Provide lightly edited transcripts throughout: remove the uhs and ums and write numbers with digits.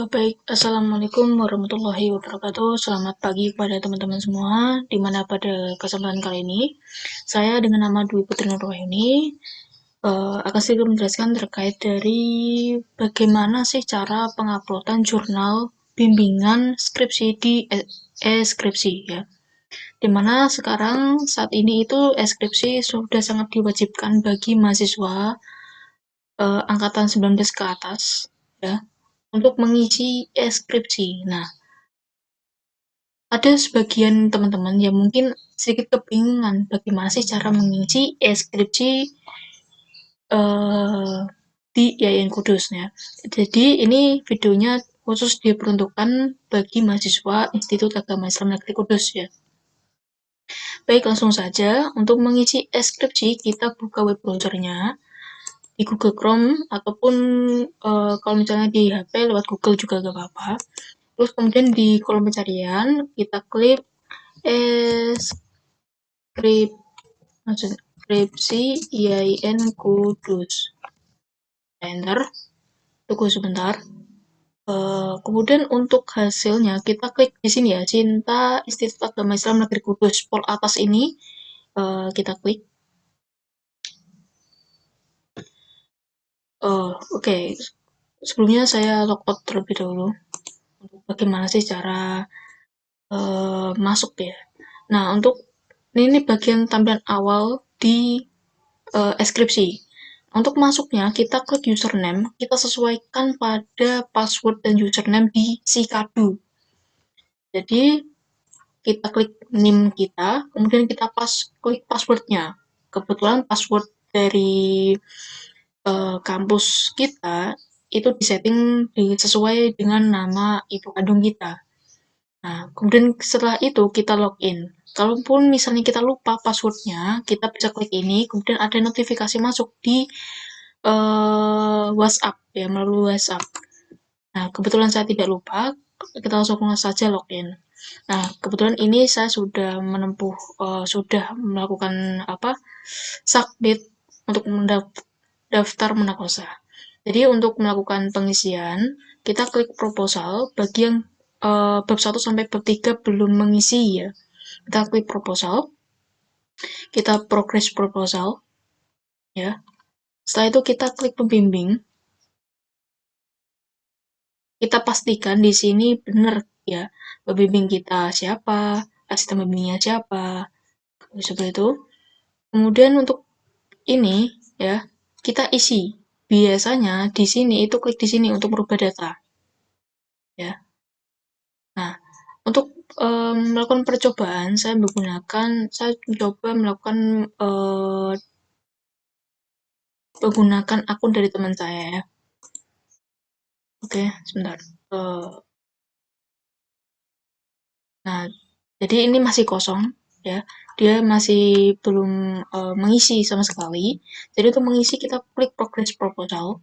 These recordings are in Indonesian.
Baik, Assalamualaikum warahmatullahi wabarakatuh. Selamat pagi kepada teman-teman semua, di mana pada kesempatan kali ini, saya dengan nama Dwi Putri Nurwahyuni akan sedikit menjelaskan terkait dari bagaimana sih cara penguploadan jurnal bimbingan skripsi di e-skripsi ya. Dimana sekarang saat ini itu e-skripsi sudah sangat diwajibkan bagi mahasiswa angkatan 19 ke atas ya untuk mengisi e-skripsi. Nah, ada sebagian teman-teman yang mungkin sedikit kebingungan bagaimana sih cara mengisi e-skripsi di IAIN Kudus ya. Jadi ini videonya khusus diperuntukkan bagi mahasiswa Institut Agama Islam Negeri Kudus ya. Baik, langsung saja untuk mengisi e-skripsi kita buka web browsernya di Google Chrome ataupun kalau misalnya di HP lewat Google juga gak apa-apa. Terus kemudian di kolom pencarian kita klik skripsi IAIN Kudus. Enter, tunggu sebentar. Kemudian untuk hasilnya kita klik di sini ya, Cinta Institut Agama Islam Negeri Kudus. Pol atas ini kita klik. Oke. Sebelumnya saya logout terlebih dahulu. Bagaimana sih cara masuk ya? Nah, untuk ini bagian tampilan awal di e-skripsi. Untuk masuknya, kita klik username, kita sesuaikan pada password dan username di si kadu. Jadi, kita klik NIM kita, kemudian kita klik passwordnya. Kebetulan password dari kampus kita itu disetting sesuai dengan nama ibu kandung kita. Nah, kemudian setelah itu kita login. Kalaupun misalnya kita lupa passwordnya, kita bisa klik ini, kemudian ada notifikasi masuk di WhatsApp ya, melalui WhatsApp. Nah, kebetulan saya tidak lupa, kita langsung saja login. Nah, kebetulan ini saya sudah menempuh, sudah melakukan submit untuk daftar Menakosa. Jadi untuk melakukan pengisian, kita klik proposal bagi yang bab 1 sampai bab 3 belum mengisi ya. Kita klik proposal, kita progress proposal ya. Setelah itu kita klik pembimbing. Kita pastikan di sini benar ya, pembimbing kita siapa, asisten pembimbingnya siapa, seperti itu. Kemudian untuk ini ya, kita isi. Biasanya di sini itu klik di sini untuk merubah data. Ya. Nah, untuk melakukan percobaan, saya mencoba melakukan menggunakan akun dari teman saya ya. Oke, sebentar. Nah, jadi ini masih kosong ya. Dia masih belum mengisi sama sekali. Jadi untuk mengisi kita klik progress proposal.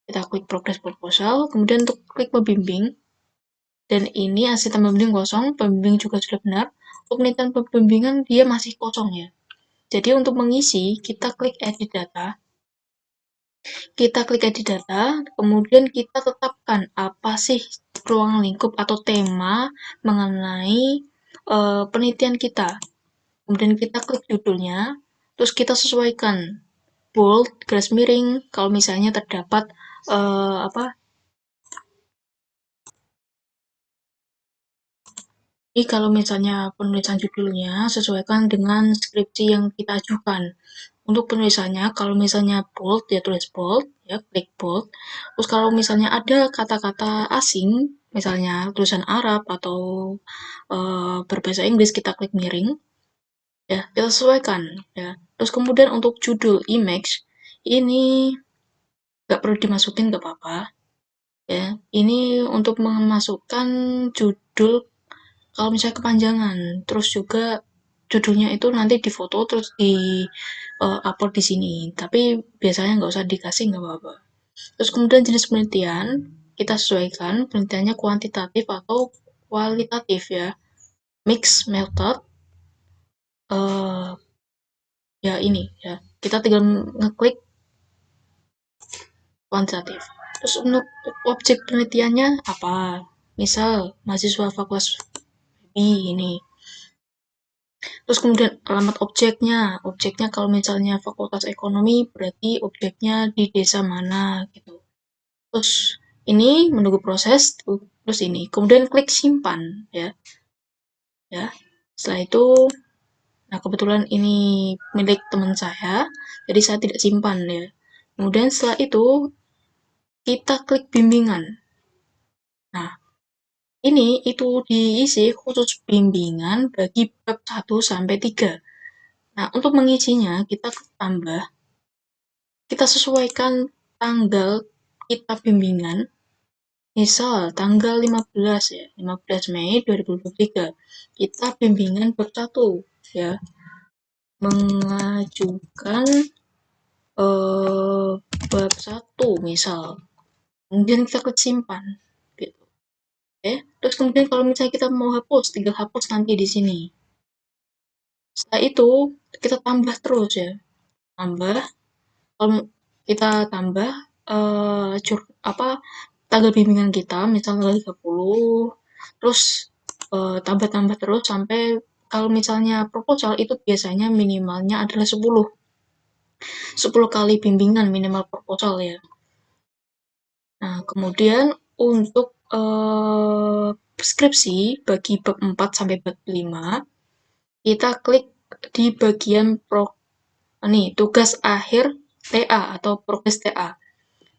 Kita klik progress proposal, kemudian untuk klik pembimbing. Dan ini asisten pembimbing kosong, pembimbing juga sudah benar. Untuk penelitian pembimbingan dia masih kosong ya. Jadi untuk mengisi, kita klik edit data. Kita klik edit data, kemudian kita tetapkan apa sih ruang lingkup atau tema mengenai penelitian kita. Kemudian kita klik judulnya, terus kita sesuaikan bold, garis miring, kalau misalnya terdapat Jadi kalau misalnya penulisan judulnya sesuaikan dengan skripsi yang kita ajukan. Untuk penulisannya, kalau misalnya bold, ya tulis bold, ya klik bold. Terus kalau misalnya ada kata-kata asing, misalnya tulisan Arab atau berbahasa Inggris, kita klik miring, ya kita sesuaikan. Ya. Terus kemudian untuk judul image, ini nggak perlu dimasukin, nggak apa-apa. Ya, ini untuk memasukkan judul kalau misalnya kepanjangan, terus juga judulnya itu nanti difoto terus di upload di sini. Tapi biasanya nggak usah dikasih, nggak apa-apa. Terus kemudian jenis penelitian kita sesuaikan penelitiannya kuantitatif atau kualitatif ya. Mix method, ya ini ya. Kita tinggal ngeklik kuantitatif. Terus untuk objek penelitiannya apa? Misal mahasiswa fakultas B ini. Terus kemudian alamat objeknya. Objeknya kalau misalnya fakultas ekonomi berarti objeknya di desa mana gitu. Terus ini menunggu proses, terus ini. Kemudian klik simpan ya. Ya. Setelah itu, nah kebetulan ini milik teman saya, jadi saya tidak simpan ya. Kemudian setelah itu kita klik bimbingan. Nah, ini itu diisi khusus bimbingan bagi bab 1 sampai 3. Nah, untuk mengisinya kita tambah, kita sesuaikan tanggal kita bimbingan. Misal tanggal 15 ya, 15 Mei 2023. Kita bimbingan bab 1 ya. Mengajukan bab 1 misal. Kemudian kita klik simpan gitu. Oke. Terus kemudian kalau misalnya kita mau hapus, tinggal hapus nanti di sini. Setelah itu kita tambah terus ya. Tambah, kalau kita tambah apa tanggal bimbingan kita, misalnya tanggal 30, terus tambah-tambah terus sampai kalau misalnya proposal itu biasanya minimalnya adalah 10 kali bimbingan minimal proposal ya. Nah, kemudian untuk skripsi bagi bab 4 sampai bab 5, kita klik di bagian tugas akhir TA atau progres TA.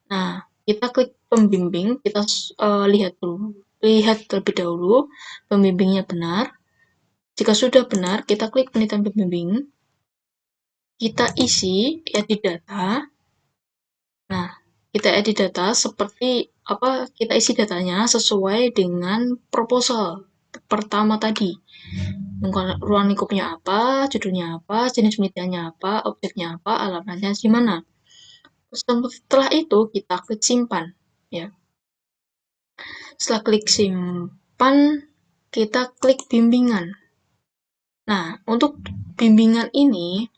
Nah, kita klik pembimbing, kita lihat terlebih dahulu pembimbingnya benar. Jika sudah benar, kita klik penelitian pembimbing, kita isi edit data. Nah, kita edit data seperti apa, kita isi datanya sesuai dengan proposal pertama tadi. Ruang lingkupnya apa, judulnya apa, jenis penelitiannya apa, objeknya apa, alamatnya di mana. Setelah itu kita klik simpan ya. Setelah klik simpan, kita klik bimbingan. Nah, untuk bimbingan ini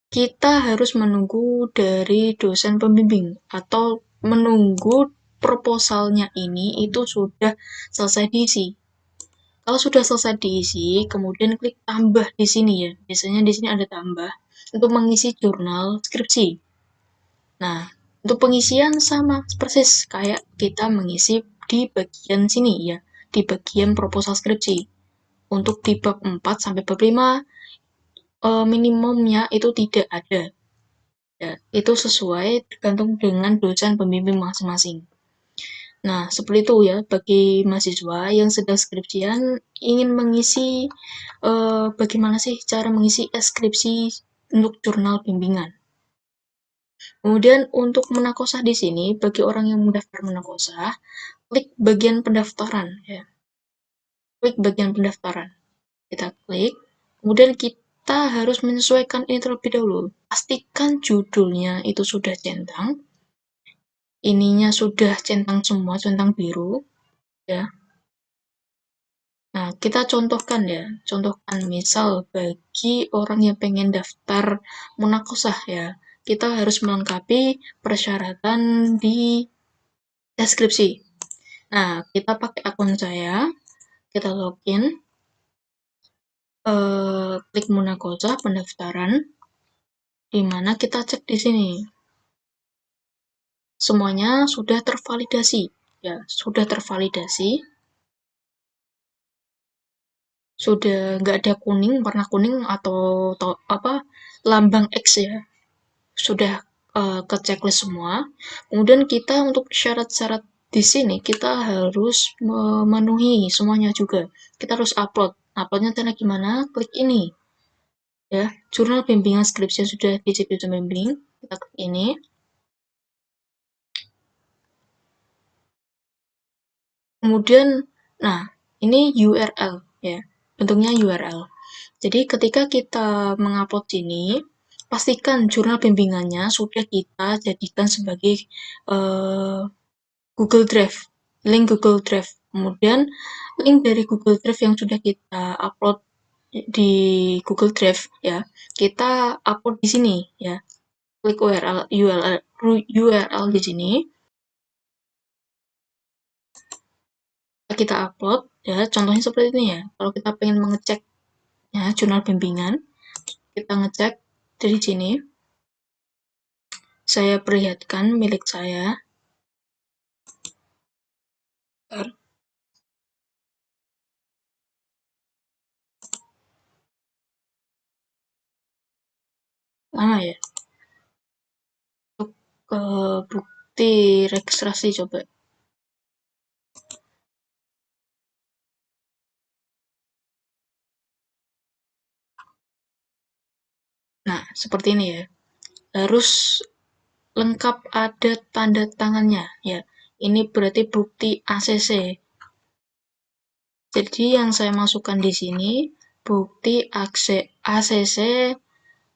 kita harus menunggu dari dosen pembimbing atau menunggu proposalnya ini itu sudah selesai diisi. Kalau sudah selesai diisi, kemudian klik tambah di sini ya. Biasanya di sini ada tambah untuk mengisi jurnal skripsi. Nah, untuk pengisian sama persis kayak kita mengisi di bagian sini ya, di bagian proposal skripsi. Untuk di bab 4 sampai bab 5 minimumnya itu tidak ada. Ya, itu sesuai tergantung dengan dosen pembimbing masing-masing. Nah, seperti itu ya bagi mahasiswa yang sedang skripsian ingin mengisi bagaimana sih cara mengisi skripsi untuk jurnal bimbingan. Kemudian untuk menakosah di sini, bagi orang yang mendaftar menakosah, klik bagian pendaftaran ya. Klik bagian pendaftaran. Kita klik, kemudian kita harus menyesuaikan ini terlebih dahulu. Pastikan judulnya itu sudah centang, ininya sudah centang semua, centang biru ya. Nah, kita contohkan ya, contohkan misal bagi orang yang pengen daftar munakosah ya, kita harus melengkapi persyaratan di deskripsi. Nah, kita pakai akun saya, kita login, klik munakosah pendaftaran, di mana kita cek di sini. Semuanya sudah tervalidasi ya, sudah tervalidasi. Sudah nggak ada kuning, warna kuning atau apa lambang X ya, sudah ke checklist semua. Kemudian kita untuk syarat-syarat di sini kita harus memenuhi semuanya juga. Kita harus upload. Uploadnya cara gimana? Klik ini ya, jurnal bimbingan skripsi yang sudah diisi pembimbing. Kita klik ini. Kemudian, nah ini URL ya, bentuknya URL. Jadi ketika kita mengupload ini, pastikan jurnal bimbingannya sudah kita jadikan sebagai Google Drive, link Google Drive. Kemudian link dari Google Drive yang sudah kita upload di Google Drive ya, kita upload di sini ya. Klik URL di sini. kita upload ya, contohnya seperti ini ya. Kalau kita pengen mengeceknya jurnal bimbingan, kita ngecek dari sini. Saya perlihatkan milik saya. Bentar. Mana ya? Untuk bukti registrasi coba. Nah, seperti ini ya. Harus lengkap ada tanda tangannya ya. Ini berarti bukti ACC. Jadi yang saya masukkan di sini bukti ACC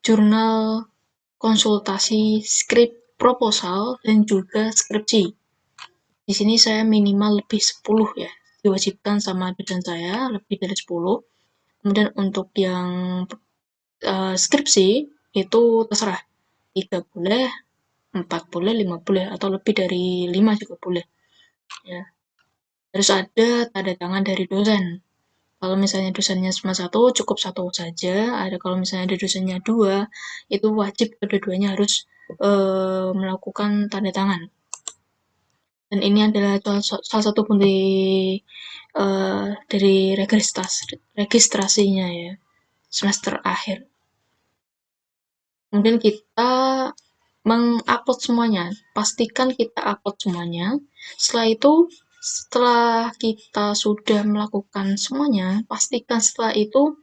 jurnal konsultasi skrip proposal dan juga skripsi. Di sini saya minimal lebih 10 ya, diwajibkan sama dosen saya lebih dari 10. Kemudian untuk yang skripsi itu terserah, 3 boleh, 4 boleh, 5 boleh, atau lebih dari 5 juga boleh. Ya. Harus ada tanda tangan dari dosen. Kalau misalnya dosennya cuma satu, cukup satu saja. Ada kalau misalnya ada dosennya dua, itu wajib kedua-duanya harus melakukan tanda tangan. Dan ini adalah salah satu bukti dari registrasinya ya, semester akhir. Kemudian kita mengupload semuanya. Pastikan kita upload semuanya. Setelah itu, setelah kita sudah melakukan semuanya, pastikan setelah itu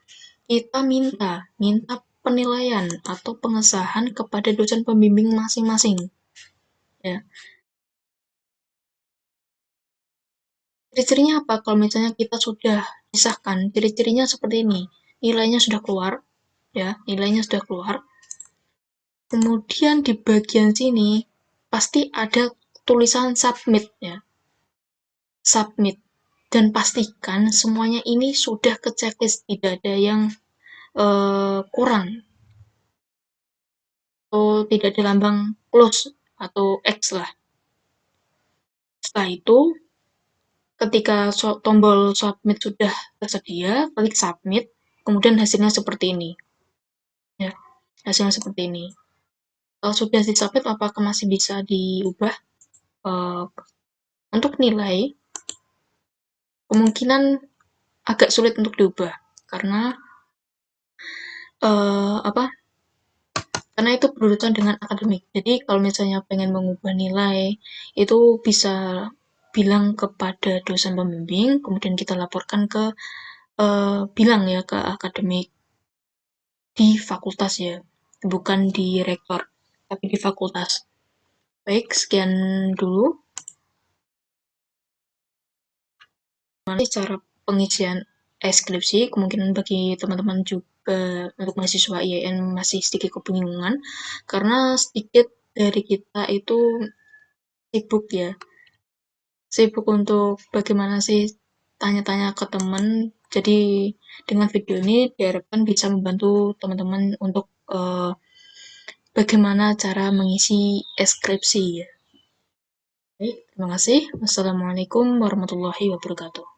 kita minta penilaian atau pengesahan kepada dosen pembimbing masing-masing. Ya. Ciri-cirinya apa? Kalau misalnya kita sudah disahkan, ciri-cirinya seperti ini. Nilainya sudah keluar, ya, nilainya sudah keluar. Kemudian di bagian sini pasti ada tulisan submit ya. Submit. Dan pastikan semuanya ini sudah ke checklist, tidak ada yang kurang atau tidak ada lambang close atau X lah. Setelah itu, ketika tombol submit sudah tersedia, klik submit, kemudian hasilnya seperti ini. Ya, hasilnya seperti ini. Kalau sudah di-submit, apakah masih bisa diubah? Uh, untuk nilai, kemungkinan agak sulit untuk diubah karena apa? Karena itu berurusan dengan akademik. Jadi kalau misalnya pengen mengubah nilai, itu bisa bilang kepada dosen pembimbing, kemudian kita laporkan ke bilang ya ke akademik di fakultas ya, bukan di rektor, tapi di fakultas. Baik, sekian dulu. Nanti cara pengisian skripsi, kemungkinan bagi teman-teman juga untuk mahasiswa IAIN masih sedikit kebingungan, karena sedikit dari kita itu sibuk ya, sibuk untuk bagaimana sih tanya-tanya ke teman. Jadi dengan video ini diharapkan bisa membantu teman-teman untuk bagaimana cara mengisi skripsi ya. Baik, terima kasih. Wassalamualaikum warahmatullahi wabarakatuh.